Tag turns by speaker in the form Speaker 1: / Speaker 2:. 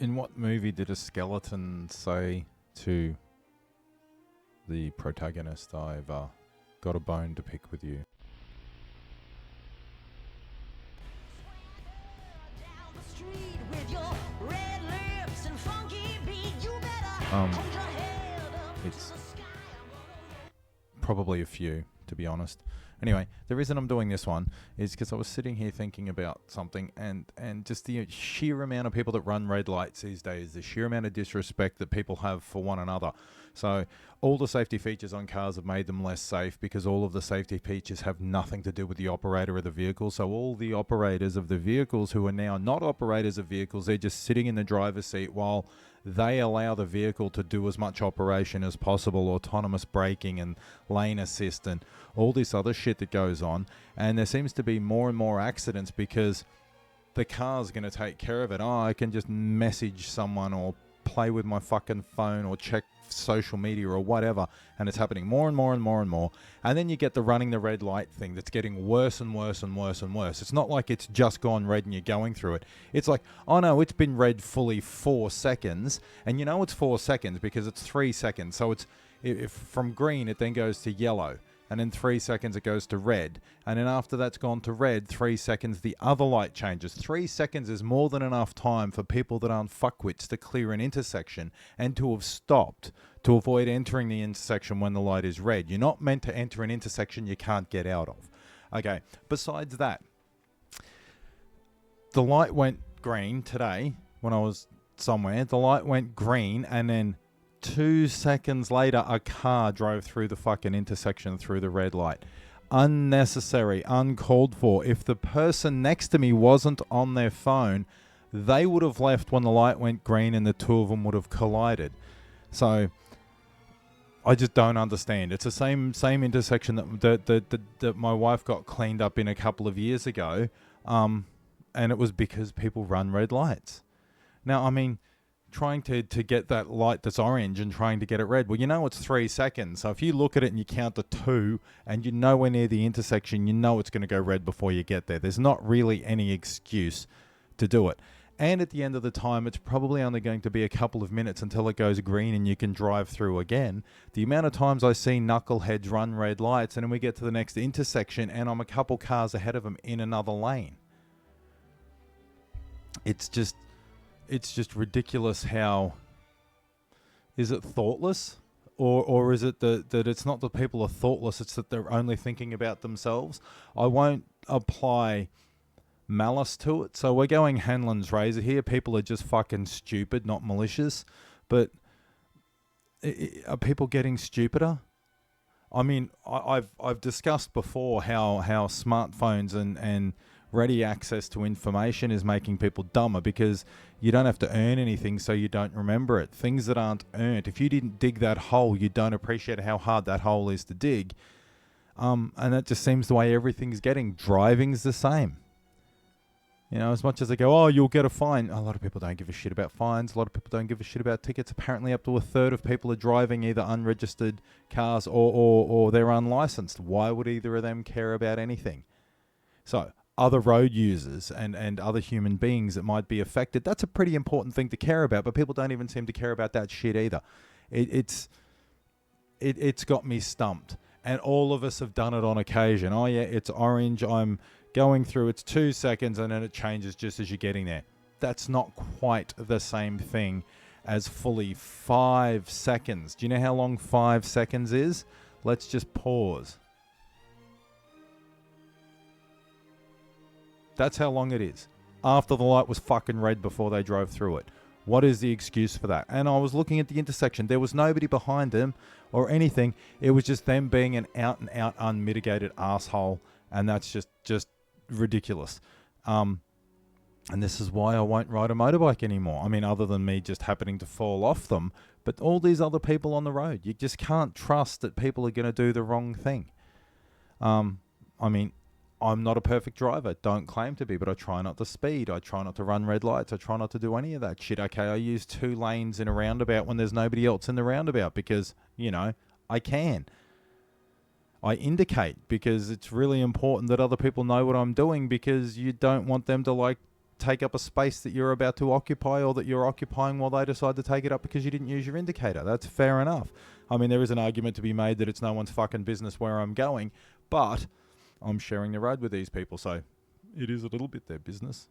Speaker 1: In what movie did a skeleton say to the protagonist, I've got a bone to pick with you? It's probably a few, to be honest. Anyway, the reason I'm doing this one is because I was sitting here thinking about something, and just the sheer amount of people that run red lights these days, the sheer amount of disrespect that people have for one another. So all the safety features on cars have made them less safe because all of the safety features have nothing to do with the operator of the vehicle. So all the operators of the vehicles who are now not operators of vehicles, they're just sitting in the driver's seat while they allow the vehicle to do as much operation as possible, autonomous braking and lane assist and all this other shit that goes on. And there seems to be more and more accidents because the car's going to take care of it. Oh, I can just message someone or play with my fucking phone or check social media or whatever, and it's happening more and more and more and more. And then you get the running the red light thing that's getting worse and worse and worse and worse. It's not like it's just gone red and you're going through it. It's like, oh no, it's been red fully 4 seconds, and you know it's 4 seconds because it's 3 seconds. So it's if from green it then goes to yellow, and in 3 seconds it goes to red, and then after that's gone to red, 3 seconds the other light changes. 3 seconds is more than enough time for people that aren't fuckwits to clear an intersection and to have stopped to avoid entering the intersection when the light is red. You're not meant to enter an intersection you can't get out of. Okay, besides that, the light went green today when I was somewhere. The light went green, and then 2 seconds later, a car drove through the fucking intersection through the red light. Unnecessary, uncalled for. If the person next to me wasn't on their phone, they would have left when the light went green and the two of them would have collided. So I just don't understand. It's the same intersection that my wife got cleaned up in a couple of years ago, and it was because people run red lights. Now, I mean, trying to get that light that's orange and trying to get it red. Well, you know it's 3 seconds. So if you look at it and you count to 2 and you're nowhere near the intersection, you know it's going to go red before you get there. There's not really any excuse to do it. And at the end of the time, it's probably only going to be a couple of minutes until it goes green and you can drive through again. The amount of times I see knuckleheads run red lights and then we get to the next intersection and I'm a couple cars ahead of them in another lane. It's just ridiculous. How is it thoughtless, or is it that it's not that people are thoughtless, it's that they're only thinking about themselves? I won't apply malice to it, so we're going Hanlon's razor here. People are just fucking stupid, not malicious. But are people getting stupider? I mean, I've discussed before how smartphones and ready access to information is making people dumber because you don't have to earn anything, so you don't remember it. Things that aren't earned. If you didn't dig that hole, you don't appreciate how hard that hole is to dig. And that just seems the way everything's getting. Driving's the same. You know, as much as they go, oh, you'll get a fine. A lot of people don't give a shit about fines. A lot of people don't give a shit about tickets. Apparently up to a third of people are driving either unregistered cars or they're unlicensed. Why would either of them care about anything? So other road users and other human beings that might be affected, that's a pretty important thing to care about, but people don't even seem to care about that shit either. It's got me stumped. And all of us have done it on occasion. Oh yeah, it's orange, I'm going through, it's 2 seconds, and then it changes just as you're getting there. That's not quite the same thing as fully 5 seconds. Do you know how long 5 seconds is? Let's just pause. That's how long it is. After the light was fucking red before they drove through it. What is the excuse for that? And I was looking at the intersection. There was nobody behind them or anything. It was just them being an out-and-out unmitigated asshole. And that's just ridiculous. And this is why I won't ride a motorbike anymore. I mean, other than me just happening to fall off them. But all these other people on the road, you just can't trust that people are going to do the wrong thing. I mean, I'm not a perfect driver. Don't claim to be, but I try not to speed. I try not to run red lights. I try not to do any of that shit. Okay, I use 2 lanes in a roundabout when there's nobody else in the roundabout because, you know, I can. I indicate because it's really important that other people know what I'm doing because you don't want them to, like, take up a space that you're about to occupy or that you're occupying while they decide to take it up because you didn't use your indicator. That's fair enough. I mean, there is an argument to be made that it's no one's fucking business where I'm going, but I'm sharing the road with these people, so it is a little bit their business.